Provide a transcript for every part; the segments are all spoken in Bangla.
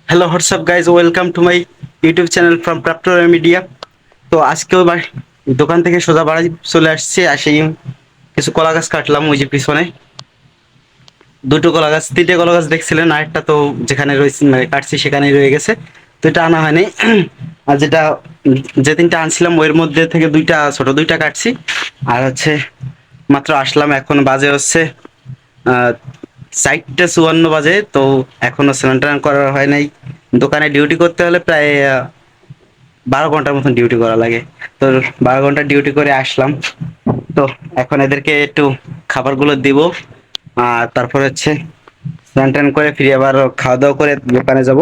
Hello WhatsApp guys, welcome to my YouTube channel from প্রাপ্তর মিডিয়া। তো আজকেও দোকান থেকে সোজা বাড়ি চলে আসছে, আসে কিছু কলা গাছ কাটলাম। ওই যে পিছনে দুটো কলা গাছ, তিনটে কলা গাছ দেখছিলেন, আরেকটা তো যেখানে রয়েছে মানে কাটছি সেখানেই রয়ে গেছে। তো এটা আনা হয়নি। আর যে তিনটা আনছিলাম ওর মধ্যে থেকে দুইটা ছোট, দুইটা কাটছি। আর মাত্র আসলাম, এখন বাজে 4:54 বাজে। তো এখনো স্নান টান করা হয় নাই। দোকানে ডিউটি করতে হলে প্রায় 12 ঘন্টার মতন ডিউটি করা লাগে। তো 12 ঘন্টা ডিউটি করে আসলাম। তো এখন এদেরকে একটু খাবারগুলো দিব, আর তারপর স্নান টান করে ফিরে আবার খাওয়া দাওয়া করে দোকানে যাব।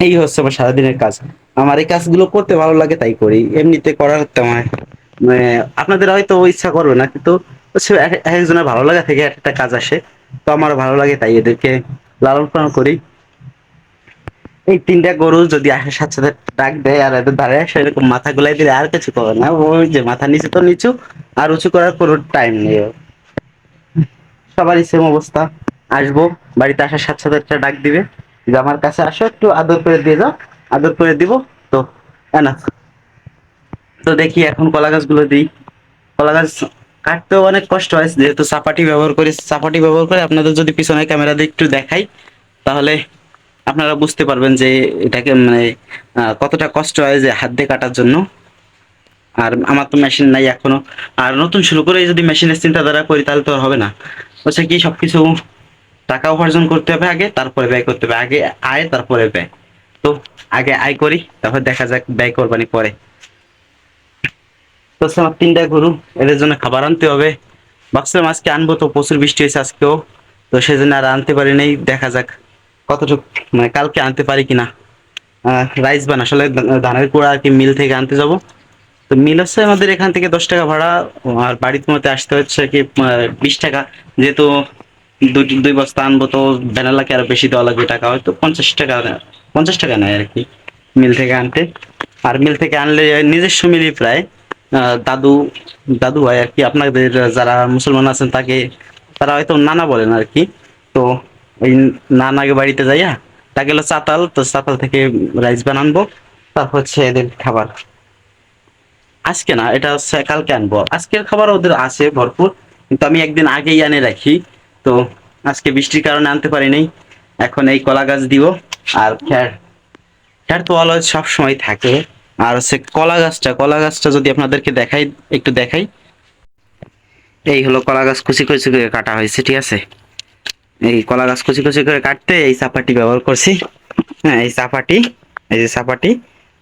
এই হচ্ছে আমার সারাদিনের কাজ। আমার এই কাজগুলো করতে ভালো লাগে তাই করি, এমনিতে করার তেমন মানে আপনাদের হয়তো ইচ্ছা করবে না, কিন্তু এক একজনের ভালো লাগা থেকে একটা কাজ আসে। তো আমার ভালো লাগে তাই এদেরকে লালন পালন করি। এই তিনটা গরু যদি আসার সাথে সাথে ডাক দেয় আর এদের ধারে সেরকম মাথা গুলাই দিলে আর কিছু করে না। ওই যে মাথা নিচে তো নিচু, আর উঁচু করার কোনো টাইম নেই ওর। সবারই সেম অবস্থা। আসবো, বাড়িতে আসার সাথে সাথে একটা ডাক দিবে যে আমার কাছে আসো, একটু আদর করে দিয়ে যাও। আদর করে দিব। তো না, তো দেখি এখন কলা গাছগুলো দিই। কলা গাছ কাটতেও অনেক কষ্ট হয়, যেহেতু চাপাটি ব্যবহার করি। চাপাটি ব্যবহার করে আপনাদের যদি পিছনে ক্যামেরা দিয়ে একটু দেখাই, তাহলে আপনারা বুঝতে পারবেন যে এটাকে মানে কতটা কষ্ট হয় যে হাত দিয়ে কাটার জন্য। আর আমার তো মেশিন নাই এখনো। আর নতুন শুরু করে যদি মেশিনের চিন্তাধারা করি তাহলে তো আর হবে না। কি সবকিছু টাকা উপার্জন করতে হবে আগে, তারপরে ব্যয় করতে হবে। আগে আয়, তারপরে ব্যয়। তো আগে আয় করি, তারপর দেখা যাক ব্যয় করবানি পরে। তো আমার তিনটা গরু, এদের জন্য খাবার আনতে হবে। ভাবছিলাম আজকে আনবো, তো প্রচুর বৃষ্টি হয়েছে আজকেও। তো সেজন্য আর আনতে পারি নাই, দেখা যাক কতটুকু মানে কালকে আনতে পারি কিনা। রাইস বান আসলে ধানের কুড়া আর কি মিল থেকে আনতে যাব। তো মিল হচ্ছে আমাদের এখান থেকে 10 টাকা ভাড়া। আর বাড়িতে মধ্যে আসতে হচ্ছে কি 20 টাকা। যেহেতু দুই বস্তা আনবো, তো ভ্যানালাকে আরো বেশি দেওয়া লাগবে টাকা, হয়তো 50 টাকা। 50 টাকা নেয় আর কি মিল থেকে আনতে। আর মিল থেকে আনলে নিজস্ব মিলই প্রায় দাদু দাদু হয় আর কি। আপনাদের যারা মুসলমান আছেন তারা হয়তো নানা বলেন আর কি। তো ওই নানাকে বাড়িতে যাইয়া, তা গেল চাতাল, তো চাতাল থেকে রাইস বানানবো। তারপর এদের খাবার আজকে না, এটা কালকে আনবো। আজকের খাবার ওদের আছে ভরপুর, কিন্তু আমি একদিন আগেই আনে রাখি। তো আজকে বৃষ্টির কারণে আনতে পারি নাই। এখন এই কলা গাছ দিব। আর খ্যার, খ্যার তো অলওয়েজ সব সময় থাকে। আর কলা গাছটা যদি আপনাদেরকে দেখাই, একটু দেখাই। এই হলো কলা গাছ, কুচি কুচি করে কাটা হয়েছে, ঠিক আছে। এই কলা গাছ কুচি কুচি করে কাটতে এই চাপাটি ব্যবহার করছি। হ্যাঁ, এই চাপাটি, এই যে চাপাটি।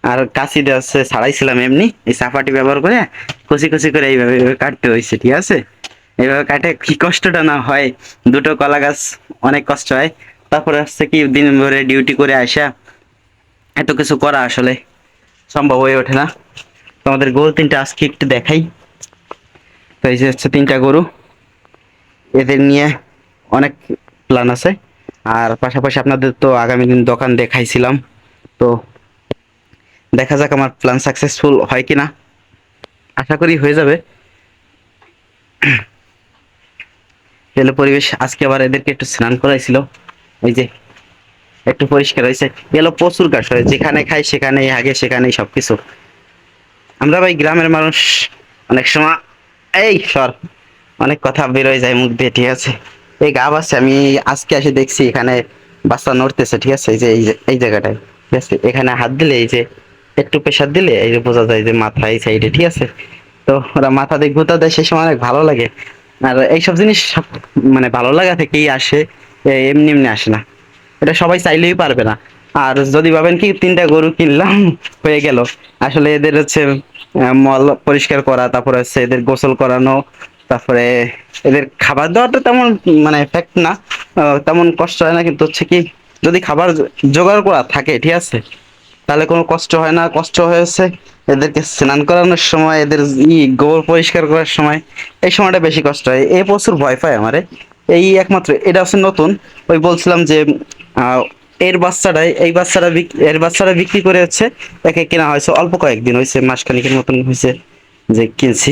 আর কাঁচি দিয়ে ছাড়াইছিলাম এমনি। এই চাপাটি ব্যবহার করে কুচি কুচি করে এইভাবে এইভাবে কাটতে হয়েছে, ঠিক আছে। এইভাবে কাটে কি কষ্টটা না হয়। দুটো কলা গাছ, অনেক কষ্ট হয়। তারপরে কি দিন ভরে ডিউটি করে আসা এত কিছু করা আসলে সম্ভব হয়ে ওঠে না। তোমাদের গরু তিনটা আজকে একটু দেখাই। তো এই যে তিনটা গরু, এদের নিয়ে অনেক প্ল্যান আছে। আর পাশাপাশি আপনাদের তো আগামী দিন দোকান দেখাইছিলাম। তো দেখা যাক আমার প্ল্যান সাকসেসফুল হয় কিনা। আশা করি হয়ে যাবে। তাহলে পরিবেশ আজকে আবার এদেরকে একটু স্নান করাইছিল। ওই যে একটু পরিষ্কার হয়েছে। এগুলো প্রচুর ঘাস হয়, যেখানে খাই সেখানেই হাগে, সেখানেই সবকিছু। আমরা ভাই গ্রামের মানুষ, অনেক সময় এই সর অনেক কথা বেরোয় যায় মুখ দিয়ে, ঠিক আছে। এই গা বাচ্চা আমি আজকে এসে দেখছি এখানে বাচ্চা নড়তেছে, ঠিক আছে। এই যে এই জায়গাটায়, ঠিক আছে, এখানে হাত দিলে এই যে একটু প্রেশার দিলে এই যে বোঝা যায় যে মাথা এই সাইডে, ঠিক আছে। তো ওরা মাথা দিয়ে গুঁতা দেয়, সেই সময় অনেক ভালো লাগে। আর এইসব জিনিস মানে ভালো লাগা থেকেই আসে, এমনি এমনি আসে না। এটা সবাই চাইলেই পারবে না। আর যদি ভাবেন কি তিনটা গরু কিনলাম হয়ে গেল, আসলে এদের মল পরিষ্কার করা, তারপরে এদের গোসল করানো, তারপরে এদের খাবার দেওয়াটা তেমন মানে এফেক্ট না, তেমন কষ্ট হয় না। কিন্তু কি যদি খাবার জোগাড় করা থাকে, ঠিক আছে, তাহলে কোনো কষ্ট হয় না। কষ্ট হয়েছে এদেরকে স্নান করানোর সময়, এদের গোবর পরিষ্কার করার সময়, এই সময়টা বেশি কষ্ট হয়। এ প্রচুর ভয় পায় আমারে। এই একমাত্র এটা নতুন। ওই বলছিলাম যে আহ, এর বাচ্চাটা বিক্রি করে একে কেনা হয়েছে, অল্প কয়েকদিন হয়েছে, মাসখানিকের মতন হয়েছে যে কিনছি।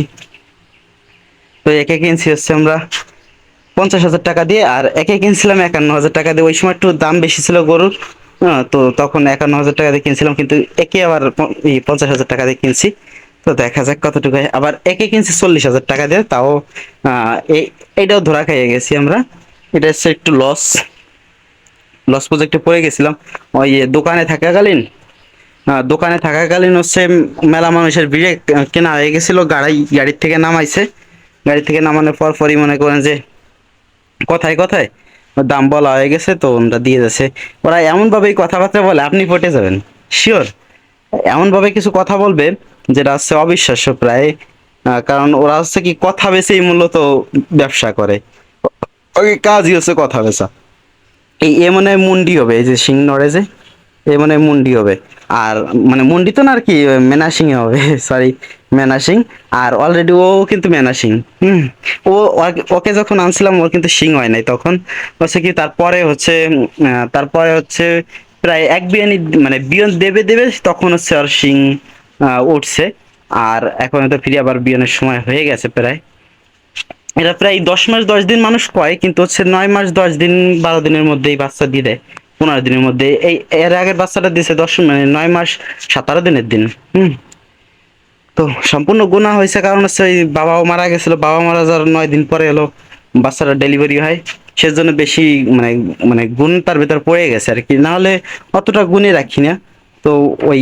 তো একে কিনছি আমরা 50,000 টাকা দিয়ে, আর একে কিনছিলাম 51,000 টাকা দিয়ে। ওই সময় একটু দাম বেশি ছিল গরুর, হ্যাঁ, তো তখন 51,000 টাকা দিয়ে কিনছিলাম, কিন্তু একে আবার 50,000 টাকা দিয়ে কিনছি। তো দেখা যাক কতটুকু হয়। আবার একে কিনছি 40,000 টাকা দিয়ে, তাও এই এইটাও ধরা খাইয়ে গেছি আমরা। এটা হচ্ছে একটু লস লস প্রজেক্টে পড়ে গেছিলাম। ওই দোকানে থাকাকালীন, হচ্ছে মেলা মানুষের ভিড়ে কেনা হয়ে গেছিল, গাড়ির থেকে নামাইছে। গাড়ি থেকে নামানোর পর পরই মনে করেন যে কথায় কথায় দাম বলা হয়ে গেছে, তো ওরা দিয়ে যাচ্ছে। ওরা এমন ভাবেই কথাবার্তা বলে আপনি পটে যাবেন, শিওর। এমন ভাবে কিছু কথা বলবে যেটা হচ্ছে অবিশ্বাস্য প্রায়। কারণ ওরা হচ্ছে কি কথা বেচেই মূলত ব্যবসা করে। ওই কাজই হচ্ছে কথা বেচা। এ মনে হয় মুন্ডি হবে, এই যে সিং নড়ে যে, এ মানে মুন্ডি হবে। আর মানে মুন্ডি তো না আর কি, মেনাসিং হবে সরি, মেনাসিং। আর অলরেডি ও কিন্তু মেনাসিং। হুম। ওকে যখন আনছিলাম ওর কিন্তু সিং হয় নাই তখন। হচ্ছে কি তারপরে হচ্ছে তারপরে হচ্ছে প্রায় এক বিয়ানি, মানে বিয়ন দেবে দেবে তখন হচ্ছে আর সিং উঠছে। আর এখন তো ফিরে আবার বিয়নের সময় হয়ে গেছে প্রায়। এটা প্রায় 10 মাস 10 দিন মানুষ কয়, কিন্তু হচ্ছে 9 মাস 10 দিন 12 দিনের মধ্যেই বাচ্চা দিয়ে দেয়। 15 দিনের মধ্যে। এর আগের বাচ্চাটা দিছে 9 মাস 17 দিনের দিন। হুম। তো সম্পূর্ণ গুণা হয়েছে, কারণ হচ্ছে ওই বাবাও মারা গেছিল, বাবা মারা যাওয়ার 9 দিন পরে এলো বাচ্চাটা ডেলিভারি হয়। সেজন্য বেশি মানে মানে গুণ তার ভিতর পড়ে গেছে আর কি, না হলে অতটা গুণে রাখি না। তো ওই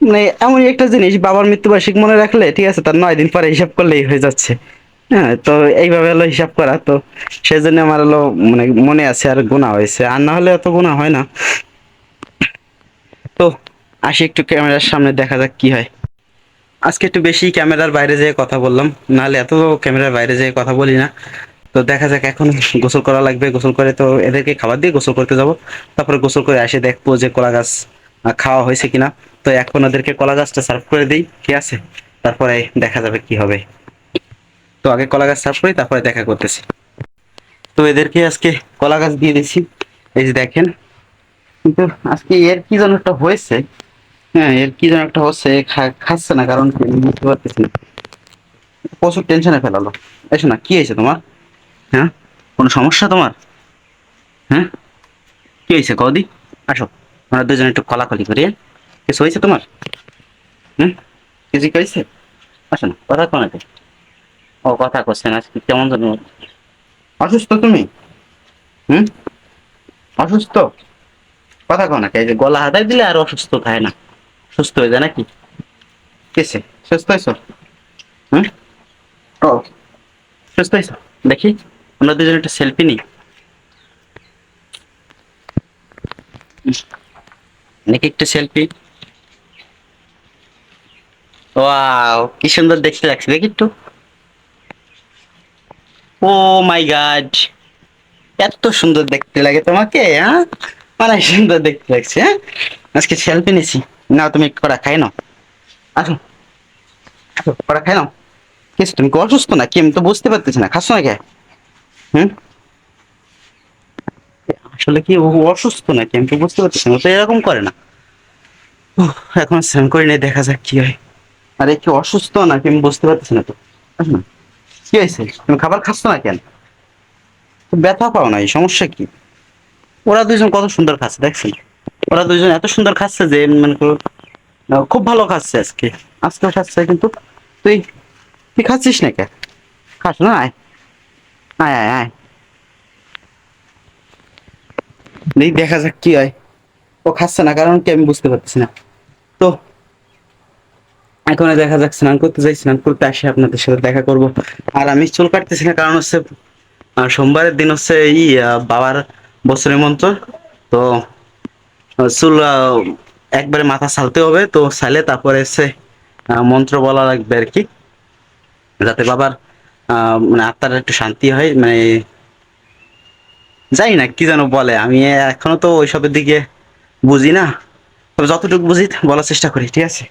মানে এমন একটা জিনিস, বাবার মৃত্যুবার্ষিকী মনে রাখলে ঠিক আছে, তার 9 দিন পরে হিসাব করলেই হয়ে যাচ্ছে। হ্যাঁ, তো এইভাবে হলো হিসাব করা। তো সেজন্য আমার হলো মানে মনে আছে আর গোনা হয়েছে, আর না হলে অত গোনা হয় না। তো আসি একটু ক্যামেরার সামনে, দেখা যাক কি হয়। আজকে একটু বেশি ক্যামেরার বাইরে যেয়ে কথা বললাম, নাহলে এত ক্যামেরার বাইরে যেয়ে কথা বলি না। তো দেখা যাক, এখন গোসল করা লাগবে। গোসল করে তো এদেরকে খাবার দিয়ে গোসল করতে যাব। তারপরে গোসল করে এসে দেখবো যে কলা গাছ খাওয়া হয়েছে কিনা। তো এখন ওদেরকে কলা গাছটা সার্ভ করে দিই, ঠিক আছে? তারপরে দেখা যাবে কি হবে। তো আগে কলা গাছ সার্ভ করি, তারপরে দেখা করতেছি। তো এদেরকে আজকে কলা গাছ দিয়ে দিছি, এই যে দেখেন। কিন্তু আজকে এর কি যেন একটা হয়েছে। হ্যাঁ, এর কি যেন একটা হচ্ছে, খাচ্ছে না, কারণ কি আমি বুঝতে পারতেছি না। প্রচুর টেনশনে ফেলালো। এসো না, কি হয়েছে তোমার? হ্যাঁ, কোনো সমস্যা তোমার? হ্যাঁ, কি হয়েছে কদি? আসো, আমরা দুজন একটু কলাকলি করি, হ্যাঁ? কিছু হয়েছে তোমার? হুম, কিছু কি হয়েছে? আসো না, কথা কো নাকি? ও কথা করছে না আজকে, কেমন যেন অসুস্থ তুমি? হুম, অসুস্থ? কথা কো নাকি? এই যে গলা হাতায় দিলে আর অসুস্থ থাকে না, সুস্থ হয়ে যায় নাকি? কেসে সুস্থ হয়েছো? হুম। ও, সুস্থ হয়েছো? দেখি, আমরা দুজন একটা সেলফি নিই। নাকি একটা সেলফি। ওয়াও, কি সুন্দর দেখতে লাগছে, দেখি একটু। ও মাই গড, এত সুন্দর দেখতে লাগে তোমাকে, হ্যাঁ? মানে সুন্দর দেখতে লাগছে, হ্যাঁ? আজকে সেলফি নিছি। নাও তুমি কড়া খাই নাও। আসো, আসো, কড়া খাই নাও। কিছু তুমি কি অসুস্থ না কি? আমি তো বুঝতে পারতেছি না, খাচ্ছ না কে? হুম। আসলে কি ও অসুস্থ নাকি আমি তো বুঝতে পারতেছি না, ও তো এরকম করে না। উহ, এখন স্নান করে নিয়ে দেখা যাক কি হয়। আরে কি অসুস্থ নাকি আমি বুঝতে পারতেছি না তো। আসো না, কি হয়েছে? তুমি খাবার খাচ্ছ না কেন? তো ব্যথা পাও নাই, সমস্যা কি? ওরা দুইজন কত সুন্দর খাচ্ছে দেখছেন? ওরা দুইজন এত সুন্দর খাচ্ছে যে মানে খুব ভালো খাচ্ছে আজকে। আজকে খাচ্ছে কিন্তু তুই তুই খাচ্ছিস না কে? খাস না, আয়, আয়, আয়, আয়। দেখি দেখা যাক কি হয়। ও খাচ্ছে না কারণ কি আমি বুঝতে পারতেছি না। তো এখন দেখা যাক, স্নান করতে যাই, স্নান করতে আসি আপনাদের সাথে দেখা করব। আর আমি চুল কাটতেছি না, কারণ হচ্ছে সোমবারের দিন হচ্ছে বাবার বছরের মন্ত্র। তো চুল একবারে মাথা ছালতে হবে, তো ছালে তারপরে হচ্ছে মন্ত্র বলা লাগবে আর কি, যাতে বাবার মানে আত্মার একটু শান্তি হয়, মানে জানি না কি যেন বলে, আমি এখনো তো ওইসবের দিকে বুঝি না। তবে যতটুকু বুঝি বলার চেষ্টা করি, ঠিক আছে?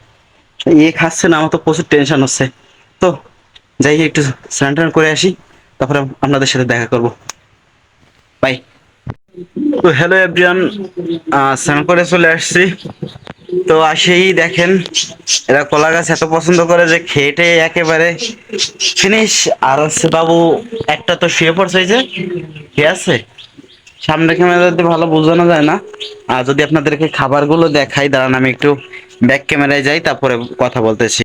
খাচ্ছে না, আমার তো প্রচুর টেনশন হচ্ছে। তো যাই, একটু স্নান টান করে আসি, তারপরে আপনাদের সাথে দেখা করব। বাই। তো হ্যালো এভরিওয়ান, স্নান করে চলে আসছি। তো আসেই দেখেন, এরা কলা গাছ এত পছন্দ করে যে খেটে একেবারে ফিনিশ। আর হচ্ছে বাবু একটা তো শুয়ে পড়ছে, এই যে ঠিক আছে, সামনে ক্যামেরাতে ভালো বোঝানো যায় না। আর যদি আপনাদেরকে খাবারগুলো দেখাই, দাঁড়ান আমি একটু ব্যাক ক্যামেরায় যাই, তারপরে কথা বলতেছি।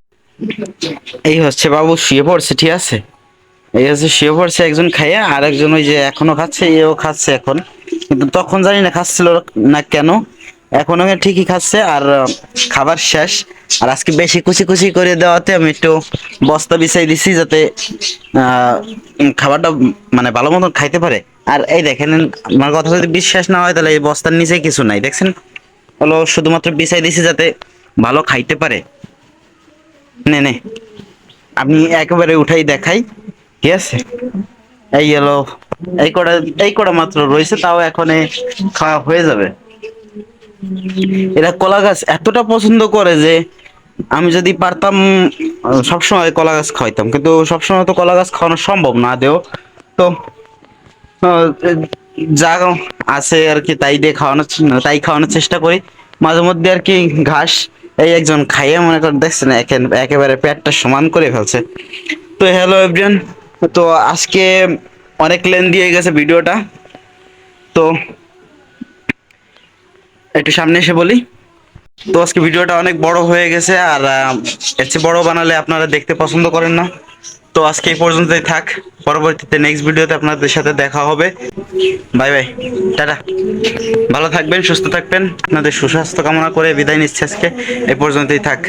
এই হচ্ছে বাবু শুয়ে পড়ছে, ঠিক আছে। এই হচ্ছে শুয়ে পড়ছে একজন খাইয়া, আর একজন ওই যে এখনো খাচ্ছে, এও খাচ্ছে এখন। কিন্তু তখন জানি না খাচ্ছিল না কেন, এখন আমি ঠিকই খাচ্ছে। আর খাবার শেষ। আর আজকে বেশি কুচি কুচি করে দেওয়াতে আমি একটু বস্তা বিছাই দিছি, যাতে খাবারটা মানে ভালো মতন খাইতে পারে। আর এই দেখেন, আমার কথা যদি বিশ্বাস না হয়, তাহলে এই বস্তার নিচে কিছু নাই, দেখছেন। হলো শুধুমাত্র বিছাই দিছি যাতে ভালো খাইতে পারে। নে নে, আমি একেবারে উঠাই দেখাই, ঠিক আছে। এই হলো, এই কটা, এই কটা মাত্র রয়েছে, তাও এখন খাওয়া হয়ে যাবে। এরা কলা গাছ এতটা পছন্দ করে যে আমি যদি পারতাম সবসময় কলা গাছ খাওয়াইতাম, কিন্তু সবসময় তো কলা গাছ খাওয়ানো সম্ভব না দেও। তো আহ, যা আছে আর কি তাই দিয়ে খাওয়ানোর তাই খাওয়ানোর চেষ্টা করি মাঝে মধ্যে আর কি। ঘাস এই একজন খাইয়ে মনে করেন, দেখছেন একেবারে পেটটা সমান করে ফেলছে। তো হ্যালো এভরিওয়ান, তো আজকে অনেক লেন্দি হয়ে গেছে ভিডিওটা, তো একটু সামনে এসে বলি। তো আজকে ভিডিওটা অনেক বড় হয়ে গেছে, আর এর চেয়ে বড় বানালে আপনারা দেখতে পছন্দ করেন না। তো আজকে এই পর্যন্তই থাক, পরবর্তীতে নেক্সট ভিডিওতে আপনাদের সাথে দেখা হবে। Bye bye, tata. ভালো থাকবেন, সুস্থ থাকবেন, আপনাদের সুস্বাস্থ্য কামনা করে বিদায় নিচ্ছি আজকে। এই পর্যন্তই থাক।